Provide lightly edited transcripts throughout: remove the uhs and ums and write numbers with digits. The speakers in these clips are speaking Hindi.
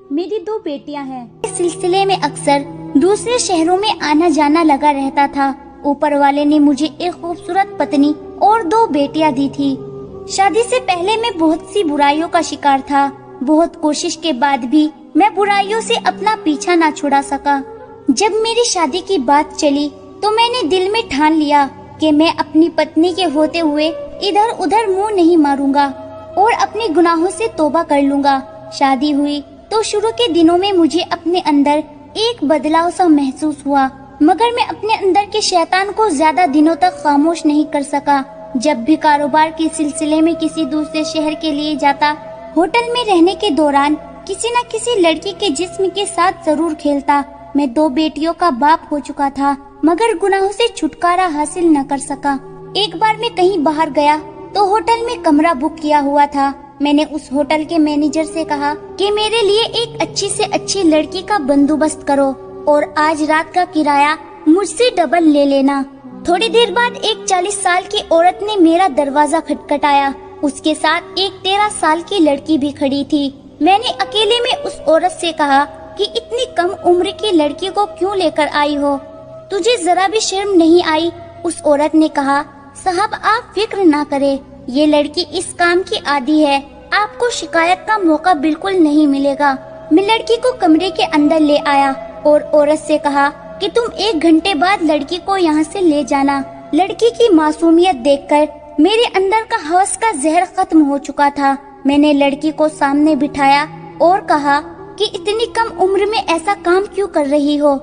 मेरी 2 बेटियां हैं। इस सिलसिले में अक्सर दूसरे शहरों में आना जाना लगा रहता था। ऊपर वाले ने मुझे एक खूबसूरत पत्नी और 2 बेटियां दी थी। शादी से पहले मैं बहुत सी बुराइयों का शिकार था। बहुत कोशिश के बाद भी मैं बुराइयों से अपना पीछा न छुड़ा सका। जब मेरी शादी की बात चली तो मैंने दिल में ठान लिया कि मैं अपनी पत्नी के होते हुए इधर उधर मुंह नहीं मारूंगा और अपने गुनाहों से तौबा कर लूंगा। शादी हुई तो शुरू के दिनों में मुझे अपने अंदर एक बदलाव सा महसूस हुआ, मगर मैं अपने अंदर के शैतान को ज्यादा दिनों तक खामोश नहीं कर सका। जब भी कारोबार के सिलसिले में किसी दूसरे शहर के लिए जाता, होटल में रहने के दौरान किसी न किसी लड़की के जिस्म के साथ जरूर खेलता। मैं 2 बेटियों का बाप हो चुका था, मगर गुनाहों से छुटकारा हासिल न कर सका। एक बार मैं कहीं बाहर गया तो होटल में कमरा बुक किया हुआ था। मैंने उस होटल के मैनेजर से कहा कि मेरे लिए एक अच्छी से अच्छी लड़की का बंदोबस्त करो और आज रात का किराया मुझसे डबल ले लेना। थोड़ी देर बाद एक 40 साल की औरत ने मेरा दरवाजा खटखटाया। उसके साथ एक 13 साल की लड़की भी खड़ी थी। मैंने अकेले में उस औरत से कहा कि इतनी कम उम्र की लड़की को क्यों लेकर आई हो? तुझे जरा भी शर्म नहीं आई? उस औरत ने कहा, साहब आप फिक्र ना करें, ये लड़की इस काम की आदी है, आपको शिकायत का मौका बिल्कुल नहीं मिलेगा। मैं लड़की को कमरे के अंदर ले आया और औरत से कहा कि तुम 1 घंटे बाद लड़की को यहाँ से ले जाना। लड़की की मासूमियत देखकर मेरे अंदर का हवस का जहर खत्म हो चुका था। मैंने लड़की को सामने बिठाया और कहा कि इतनी कम उम्र में ऐसा काम क्यों कर रही हो?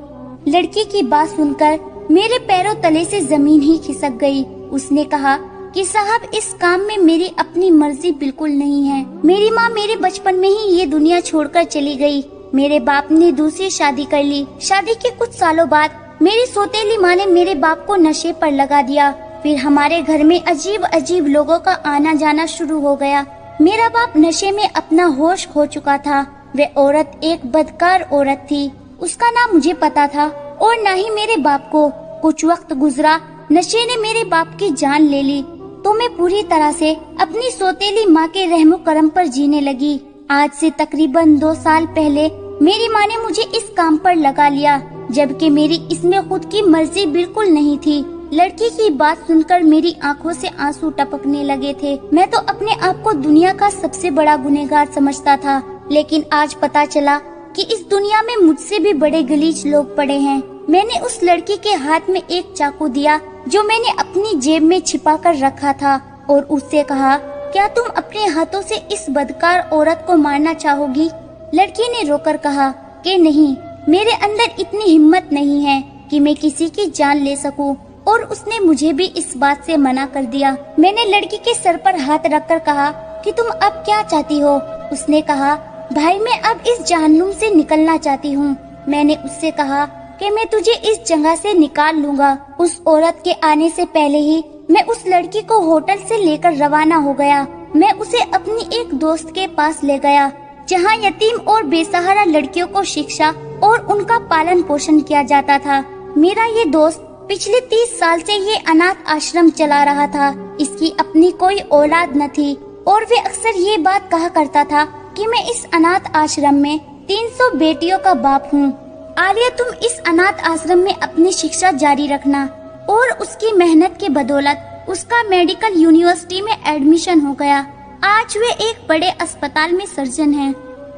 लड़की की बात सुनकर मेरे पैरों तले से जमीन ही खिसक गई। उसने कहा कि साहब इस काम में मेरी अपनी मर्जी बिल्कुल नहीं है। मेरी माँ मेरे बचपन में ही ये दुनिया छोड़कर चली गई। मेरे बाप ने दूसरी शादी कर ली। शादी के कुछ सालों बाद मेरी सौतेली माँ ने मेरे बाप को नशे पर लगा दिया। फिर हमारे घर में अजीब अजीब लोगों का आना जाना शुरू हो गया। मेरा बाप नशे में अपना होश खो चुका था। वह औरत एक बदकार औरत थी। उसका ना मुझे पता था और ना ही मेरे बाप को। कुछ वक्त गुजरा, नशे ने मेरे बाप की जान ले ली तो मैं पूरी तरह से अपनी सौतेली माँ के रहमो करम पर जीने लगी। आज से तकरीबन 2 साल पहले मेरी माँ ने मुझे इस काम पर लगा लिया, जबकि मेरी इसमें खुद की मर्जी बिल्कुल नहीं थी। लड़की की बात सुनकर मेरी आंखों से आंसू टपकने लगे थे। मैं तो अपने आप को दुनिया का सबसे बड़ा गुनहगार समझता था, लेकिन आज पता चला कि इस दुनिया में मुझसे भी बड़े गलीज लोग पड़े हैं। मैंने उस लड़की के हाथ में एक चाकू दिया जो मैंने अपनी जेब में छिपा कर रखा था और उससे कहा, क्या तुम अपने हाथों से इस बदकार औरत को मारना चाहोगी? लड़की ने रोकर कहा कि नहीं, मेरे अंदर इतनी हिम्मत नहीं है कि मैं किसी की जान ले सकूं, और उसने मुझे भी इस बात से मना कर दिया। मैंने लड़की के सर पर हाथ रखकर कहा कि तुम अब क्या चाहती हो? उसने कहा, भाई मैं अब इस जहन्नुम से निकलना चाहती हूँ। मैंने उससे कहा कि मैं तुझे इस जगह से निकाल लूंगा। उस औरत के आने से पहले ही मैं उस लड़की को होटल से लेकर रवाना हो गया। मैं उसे अपनी एक दोस्त के पास ले गया जहाँ यतीम और बेसहारा लड़कियों को शिक्षा और उनका पालन पोषण किया जाता था। मेरा ये दोस्त पिछले 30 साल से ये अनाथ आश्रम चला रहा था। इसकी अपनी कोई औलाद न थी और वे अक्सर ये बात कहा करता था कि मैं इस अनाथ आश्रम में 300 बेटियों का बाप हूँ। आलिया, तुम इस अनाथ आश्रम में अपनी शिक्षा जारी रखना। और उसकी मेहनत के बदौलत उसका मेडिकल यूनिवर्सिटी में एडमिशन हो गया। आज वे एक बड़े अस्पताल में सर्जन हैं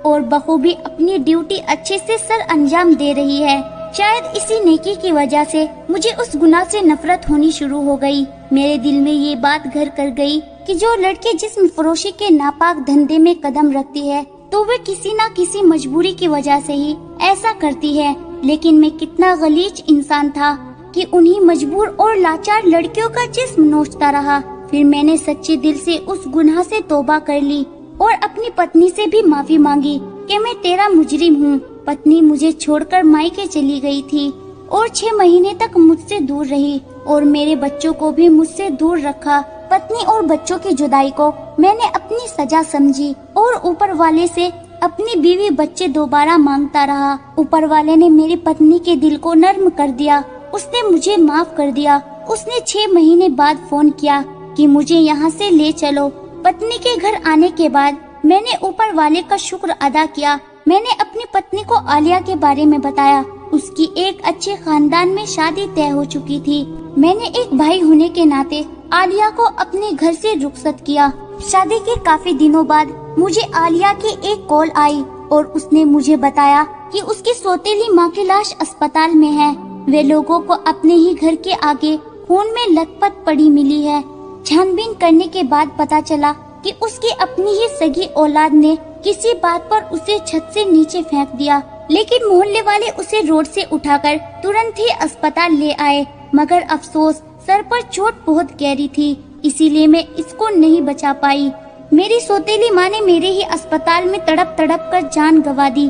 और बखूबी अपनी ड्यूटी अच्छे से सर अंजाम दे रही है। शायद इसी नेकी की वजह से मुझे उस गुनाह से नफरत होनी शुरू हो गई। मेरे दिल में ये बात घर कर गई कि जो लड़की जिस्म फरोशी के नापाक धंधे में कदम रखती है तो वे किसी न किसी मजबूरी की वजह से ही ऐसा करती है। लेकिन मैं कितना गलीज इंसान था कि उन्हीं मजबूर और लाचार लड़कियों का जिस्म नोचता रहा। फिर मैंने सच्चे दिल से उस गुनाह से तौबा कर ली और अपनी पत्नी से भी माफी मांगी कि मैं तेरा मुजरिम हूँ। पत्नी मुझे छोड़कर मायके चली गई थी और 6 महीने तक मुझसे दूर रही और मेरे बच्चों को भी मुझसे दूर रखा। पत्नी और बच्चों की जुदाई को मैंने अपनी सजा समझी और ऊपर वाले से अपनी बीवी बच्चे दोबारा मांगता रहा। ऊपर वाले ने मेरी पत्नी के दिल को नर्म कर दिया। उसने मुझे माफ कर दिया। उसने 6 महीने बाद फोन किया कि मुझे यहाँ से ले चलो। पत्नी के घर आने के बाद मैंने ऊपर वाले का शुक्र अदा किया। मैंने अपनी पत्नी को आलिया के बारे में बताया। उसकी एक अच्छे खानदान में शादी तय हो चुकी थी। मैंने एक भाई होने के नाते आलिया को अपने घर से रुखसत किया। शादी के काफी दिनों बाद मुझे आलिया की एक कॉल आई और उसने मुझे बताया कि उसकी सौतेली माँ की लाश अस्पताल में है। वे लोगों को अपने ही घर के आगे खून में लथपथ पड़ी मिली है। छानबीन करने के बाद पता चला कि उसकी अपनी ही सगी औलाद ने किसी बात पर उसे छत से नीचे फेंक दिया, लेकिन मोहल्ले वाले उसे रोड से उठाकर तुरंत ही अस्पताल ले आए। मगर अफसोस, सर पर चोट बहुत गहरी थी, इसीलिए मैं इसको नहीं बचा पाई। मेरी सौतेली माँ ने मेरे ही अस्पताल में तड़प तड़प कर जान गंवा दी।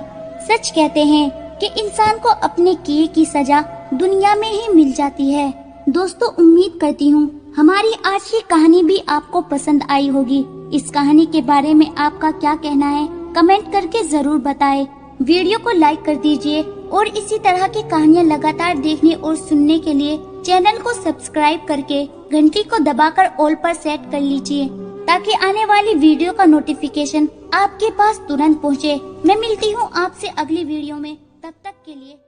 सच कहते हैं कि इंसान को अपने किए की सजा दुनिया में ही मिल जाती है। दोस्तों, उम्मीद करती हूँ हमारी आज की कहानी भी आपको पसंद आई होगी। इस कहानी के बारे में आपका क्या कहना है, कमेंट करके जरूर बताएं। वीडियो को लाइक कर दीजिए और इसी तरह की कहानियाँ लगातार देखने और सुनने के लिए चैनल को सब्सक्राइब करके घंटी को दबाकर ऑल पर सेट कर लीजिए, ताकि आने वाली वीडियो का नोटिफिकेशन आपके पास तुरंत पहुँचे। मैं मिलती हूँ आपसे अगली वीडियो में, तब तक के लिए